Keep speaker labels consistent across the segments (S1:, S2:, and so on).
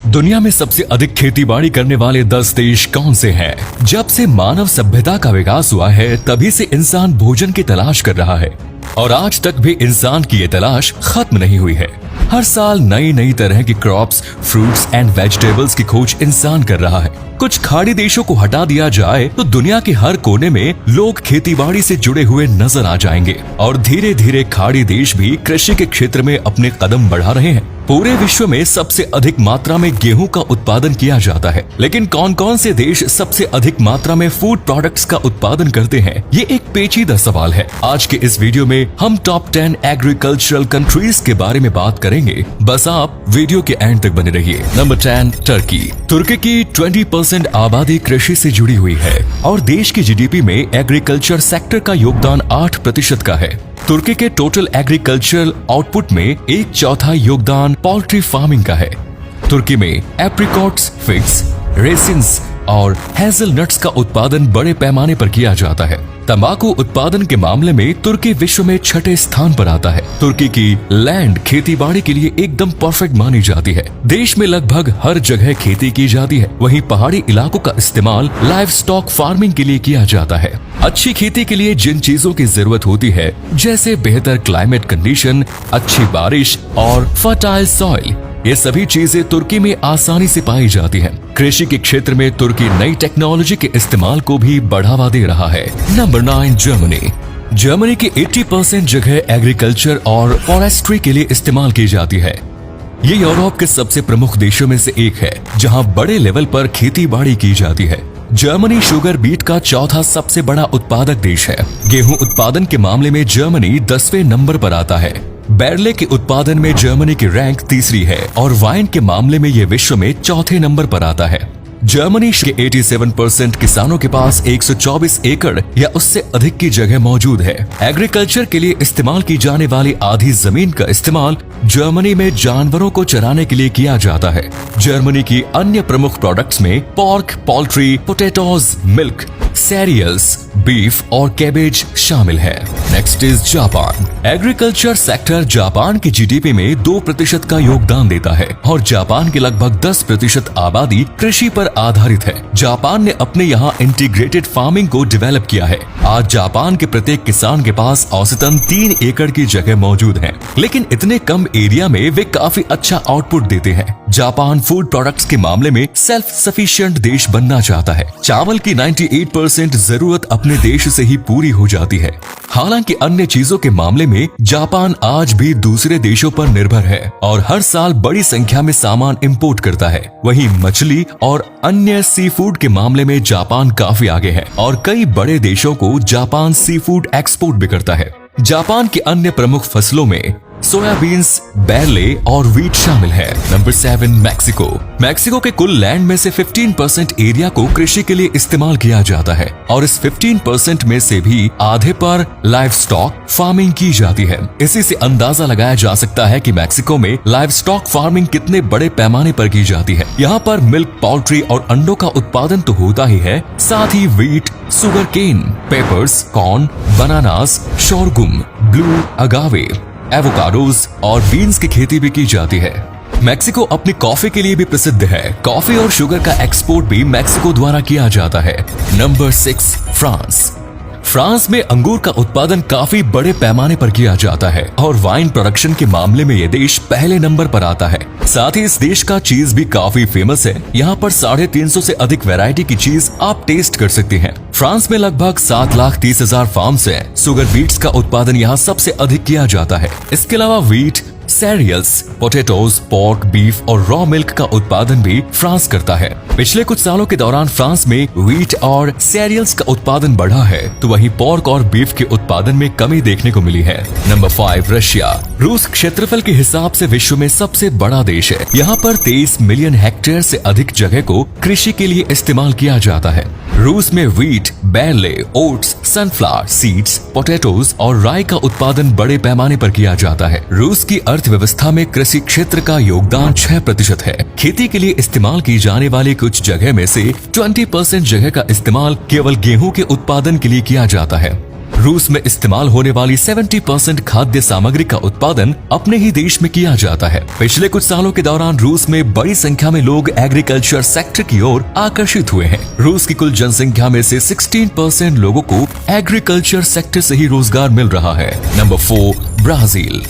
S1: दुनिया में सबसे अधिक खेतीबाड़ी करने वाले 10 देश कौन से हैं? जब से मानव सभ्यता का विकास हुआ है तभी से इंसान भोजन की तलाश कर रहा है और आज तक भी इंसान की ये तलाश खत्म नहीं हुई है। हर साल नई नई तरह की क्रॉप्स, फ्रूट्स एंड वेजिटेबल्स की खोज इंसान कर रहा है। कुछ खाड़ी देशों को हटा दिया जाए तो दुनिया के हर कोने में लोग खेतीबाड़ी से जुड़े हुए नजर आ जाएंगे और धीरे धीरे खाड़ी देश भी कृषि के क्षेत्र में अपने कदम बढ़ा रहे हैं। पूरे विश्व में सबसे अधिक मात्रा में गेहूं का उत्पादन किया जाता है, लेकिन कौन कौन से देश सबसे अधिक मात्रा में फूड प्रोडक्ट्स का उत्पादन करते हैं, ये एक पेचीदा सवाल है। आज के इस वीडियो में हम टॉप 10 एग्रीकल्चरल कंट्रीज के बारे में बात करेंगे। बस आप वीडियो के एंड तक बने रहिए। Number 10, Turkey. तुर्की की 20% आबादी कृषि से जुड़ी हुई है और देश की जीडीपी में एग्रीकल्चर सेक्टर का योगदान 8% का है। तुर्की के टोटल एग्रीकल्चरल आउटपुट में 1/4 योगदान पोल्ट्री फार्मिंग का है। तुर्की में एप्रिकॉट्स, फिग्स, रेसिन्स और हेज़लनट्स का उत्पादन बड़े पैमाने पर किया जाता है। तंबाकू उत्पादन के मामले में तुर्की विश्व में 6ठे स्थान पर आता है। तुर्की की लैंड खेतीबाड़ी के लिए एकदम परफेक्ट मानी जाती है। देश में लगभग हर जगह खेती की जाती है। वहीं पहाड़ी इलाकों का इस्तेमाल लाइव स्टॉक फार्मिंग के लिए किया जाता है। अच्छी खेती के लिए जिन चीजों की जरूरत होती है, जैसे बेहतर क्लाइमेट कंडीशन, अच्छी बारिश और फर्टाइल सॉइल, ये सभी चीजें तुर्की में आसानी से पाई जाती हैं। कृषि के क्षेत्र में तुर्की नई टेक्नोलॉजी के इस्तेमाल को भी बढ़ावा दे रहा है। Number 9, Germany. जर्मनी की 80% जगह एग्रीकल्चर और फॉरेस्ट्री के लिए इस्तेमाल की जाती है। ये यूरोप के सबसे प्रमुख देशों में से एक है जहां बड़े लेवल पर खेती बाड़ी की जाती है। जर्मनी शुगर बीट का चौथा सबसे बड़ा उत्पादक देश है। गेहूं उत्पादन के मामले में जर्मनी 10वें नंबर पर आता है। बैरले के उत्पादन में जर्मनी की रैंक तीसरी है और वाइन के मामले में ये विश्व में चौथे नंबर पर आता है। जर्मनी के 87% किसानों के पास 124 एकड़ या उससे अधिक की जगह मौजूद है। एग्रीकल्चर के लिए इस्तेमाल की जाने वाली आधी जमीन का इस्तेमाल जर्मनी में जानवरों को चराने के लिए किया जाता है। जर्मनी की अन्य प्रमुख प्रोडक्ट्स में pork, poultry, potatoes, milk, cereals, beef और कैबेज शामिल है। Next is Japan. Agriculture sector Japan की जीडीपी में 2% का योगदान देता है और जापान की लगभग 10% आबादी कृषि पर आधारित है। जापान ने अपने यहाँ इंटीग्रेटेड फार्मिंग को डेवलप किया है। आज जापान के प्रत्येक किसान के पास औसतन 3 एकड़ की जगह मौजूद है, लेकिन इतने कम एरिया में वे काफी अच्छा आउटपुट देते हैं। जापान फूड प्रोडक्ट्स के मामले में सेल्फ सफिशिएंट देश बनना चाहता है। चावल की 98% जरूरत अपने देश से ही पूरी हो जाती है। हालांकि अन्य चीजों के मामले में जापान आज भी दूसरे देशों पर निर्भर है और हर साल बड़ी संख्या में सामान इंपोर्ट करता है। वहीं मछली और अन्य सी फूड के मामले में जापान काफी आगे है और कई बड़े देशों को जापान सी फूड एक्सपोर्ट भी करता है। जापान की अन्य प्रमुख फसलों में सोयाबीन्स, बैरले और व्हीट शामिल है। Number 7, Mexico. मैक्सिको के कुल लैंड में से 15% एरिया को कृषि के लिए इस्तेमाल किया जाता है और इस 15% में से भी आधे पर लाइव स्टॉक फार्मिंग की जाती है। इसी से अंदाजा लगाया जा सकता है कि मैक्सिको में लाइव स्टॉक फार्मिंग कितने बड़े पैमाने पर की जाती है। यहाँ पर मिल्क, पोल्ट्री और अंडों का उत्पादन तो होता ही है, साथ ही wheat, sugar cane, peppers, corn, bananas, sorghum, blue agave, avocados और बीन्स की खेती भी की जाती है। मैक्सिको अपनी कॉफी के लिए भी प्रसिद्ध है। कॉफी और शुगर का एक्सपोर्ट भी मैक्सिको द्वारा किया जाता है। Number 6, France. फ्रांस में अंगूर का उत्पादन काफी बड़े पैमाने पर किया जाता है और वाइन प्रोडक्शन के मामले में यह देश पहले नंबर पर आता है। साथ ही इस देश का चीज भी काफी फेमस है। यहाँ पर 350 से अधिक वैरायटी की चीज आप टेस्ट कर सकते हैं। फ्रांस में लगभग 7,30,000 फार्म्स हैं। शुगर बीट्स का उत्पादन यहाँ सबसे अधिक किया जाता है। इसके अलावा wheat, cereals, potatoes, pork, beef और रॉ मिल्क का उत्पादन भी फ्रांस करता है। पिछले कुछ सालों के दौरान फ्रांस में व्हीट और सीरियल्स का उत्पादन बढ़ा है, तो वहीं पोर्क और बीफ के उत्पादन में कमी देखने को मिली है। Number 5, Russia. रूस क्षेत्रफल के हिसाब से विश्व में सबसे बड़ा देश है। यहाँ पर 23 मिलियन हेक्टेयर से अधिक जगह को कृषि के लिए इस्तेमाल किया जाता है। रूस में wheat, barley, oats, sunflower seeds, potatoes और राई का उत्पादन बड़े पैमाने पर किया जाता है। रूस की अर्थव्यवस्था में कृषि क्षेत्र का योगदान 6% है। खेती के लिए इस्तेमाल की जाने वाली कुछ जगह में से 20% जगह का इस्तेमाल केवल गेहूं के उत्पादन के लिए किया जाता है। रूस में इस्तेमाल होने वाली 70% खाद्य सामग्री का उत्पादन अपने ही देश में किया जाता है। पिछले कुछ सालों के दौरान रूस में बड़ी संख्या में लोग एग्रीकल्चर सेक्टर की ओर आकर्षित हुए हैं। रूस की कुल जनसंख्या में से 16% लोगों को एग्रीकल्चर सेक्टर से ही रोजगार मिल रहा है। Number 4, Brazil.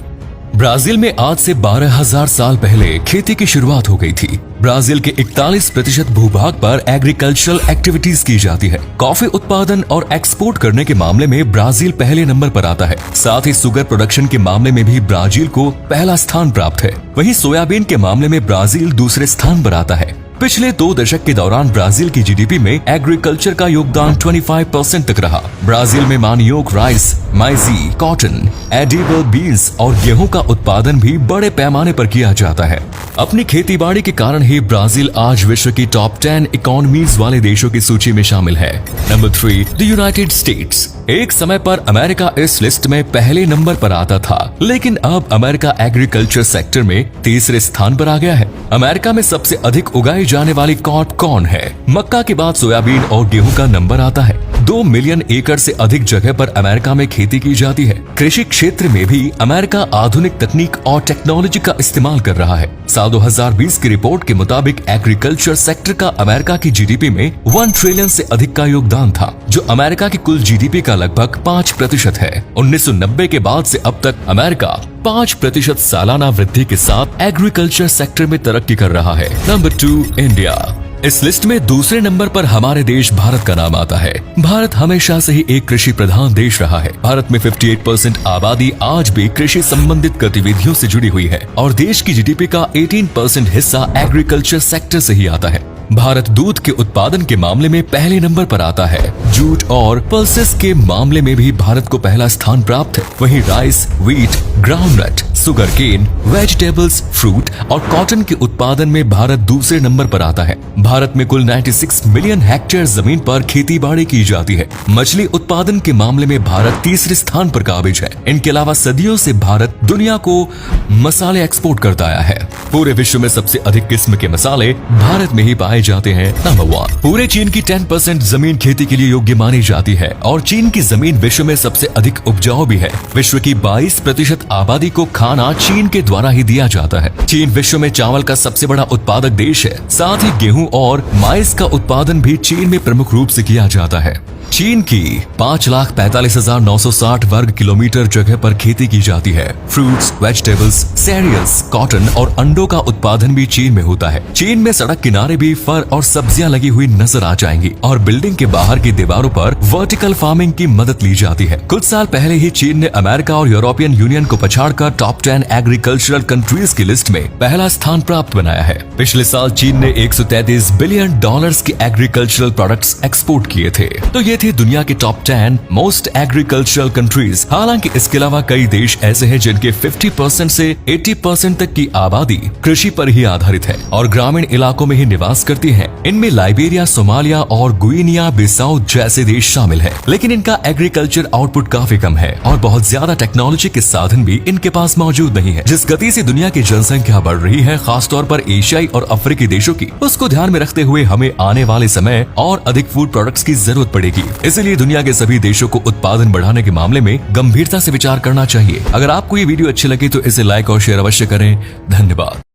S1: ब्राजील में आज से 12,000 साल पहले खेती की शुरुआत हो गई थी। ब्राजील के 41% भूभाग पर एग्रीकल्चरल एक्टिविटीज की जाती है। कॉफी उत्पादन और एक्सपोर्ट करने के मामले में ब्राजील पहले नंबर पर आता है। साथ ही शुगर प्रोडक्शन के मामले में भी ब्राजील को पहला स्थान प्राप्त है। वहीं सोयाबीन के मामले में ब्राजील दूसरे स्थान पर आता है। पिछले 2 दशक के दौरान ब्राजील की जीडीपी में एग्रीकल्चर का योगदान 25% तक रहा। ब्राजील में मानियोक, राइस, माइजी, कॉटन, एडिबल बीन्स और गेहूं का उत्पादन भी बड़े पैमाने पर किया जाता है। अपनी खेतीबाड़ी के कारण ही ब्राजील आज विश्व की टॉप 10 इकोनॉमीज वाले देशों की सूची में शामिल है। Number 3, the United states. एक समय पर अमेरिका इस लिस्ट में पहले नंबर पर आता था, लेकिन अब अमेरिका एग्रीकल्चर सेक्टर में तीसरे स्थान पर आ गया है। अमेरिका में सबसे अधिक उगाई जाने वाली क्रॉप कॉर्न है। मक्का के बाद सोयाबीन और गेहूं का नंबर आता है। 2 मिलियन एकड़ से अधिक जगह पर अमेरिका में खेती की जाती है। कृषि क्षेत्र में भी अमेरिका आधुनिक तकनीक और टेक्नोलॉजी का इस्तेमाल कर रहा है। साल 2020 की रिपोर्ट के मुताबिक एग्रीकल्चर सेक्टर का अमेरिका की जीडीपी में 1 ट्रिलियन से अधिक का योगदान था, जो अमेरिका की कुल जीडीपी का लगभग 5% है। 1990 के बाद से अब तक अमेरिका 5% सालाना वृद्धि के साथ एग्रीकल्चर सेक्टर में तरक्की कर रहा है। Number 2, India. इस लिस्ट में दूसरे नंबर पर हमारे देश भारत का नाम आता है। भारत हमेशा से ही एक कृषि प्रधान देश रहा है। भारत में 58% आबादी आज भी कृषि संबंधित गतिविधियों से जुड़ी हुई है और देश की जीडीपी का 18% हिस्सा एग्रीकल्चर सेक्टर से ही आता है। भारत दूध के उत्पादन के मामले में पहले नंबर पर आता है। जूट और पल्सेस के मामले में भी भारत को पहला स्थान प्राप्त है। वहीं rice, wheat, groundnut, sugar cane, vegetables, fruit और कॉटन के उत्पादन में भारत दूसरे नंबर पर आता है। भारत में कुल 96 मिलियन हेक्टेयर जमीन पर खेती बाड़ी की जाती है। मछली उत्पादन के मामले में भारत तीसरे स्थान पर काबिज है। इनके अलावा सदियों से भारत दुनिया को मसाले एक्सपोर्ट करता आया है। पूरे विश्व में सबसे अधिक किस्म के मसाले भारत में ही पाए जाते हैं। नंबर 1, पूरे चीन की 10% जमीन खेती के लिए योग्य मानी जाती है और चीन की जमीन विश्व में सबसे अधिक उपजाऊ भी है। विश्व की 22% आबादी को खाना चीन के द्वारा ही दिया जाता है। चीन विश्व में चावल का सबसे बड़ा उत्पादक देश है। साथ ही गेहूं और माइस का उत्पादन भी चीन में प्रमुख रूप से किया जाता है। चीन की 5,45,960 वर्ग किलोमीटर जगह पर खेती की जाती है। फ्रूट्स, वेजिटेबल्स, सीरियल्स, कॉटन और अंडों का उत्पादन भी चीन में होता है। चीन में सड़क किनारे भी फल और सब्जियां लगी हुई नजर आ जाएंगी और बिल्डिंग के बाहर की दीवारों पर वर्टिकल फार्मिंग की मदद ली जाती है। कुछ साल पहले ही चीन ने अमेरिका और यूरोपियन यूनियन को पछाड़कर टॉप 10 एग्रीकल्चरल कंट्रीज की लिस्ट में पहला स्थान प्राप्त बनाया है। पिछले साल चीन ने $133 बिलियन की एग्रीकल्चरल प्रोडक्ट्स एक्सपोर्ट किए थे। तो ये थी दुनिया के टॉप 10 मोस्ट एग्रीकल्चरल कंट्रीज। हालांकि इसके अलावा कई देश ऐसे हैं जिनके 50% से 80% तक की आबादी कृषि पर ही आधारित है और ग्रामीण इलाकों में ही निवास करती है। इनमें लाइबेरिया, सोमालिया और गुइनिया बिसाऊ जैसे देश शामिल है। लेकिन इनका एग्रीकल्चर आउटपुट काफी कम है और बहुत ज्यादा टेक्नोलॉजी के साधन भी इनके पास मौजूद नहीं है। जिस गति से दुनिया की जनसंख्या बढ़ रही है, खासतौर पर एशियाई और अफ्रीकी देशों की, उसको ध्यान में रखते हुए हमें आने वाले समय और अधिक फूड प्रोडक्ट्स की जरूरत पड़ेगी। इसलिए दुनिया के सभी देशों को उत्पादन बढ़ाने के मामले में गंभीरता से विचार करना चाहिए। अगर आपको ये वीडियो अच्छी लगी तो इसे लाइक और शेयर अवश्य करें। धन्यवाद।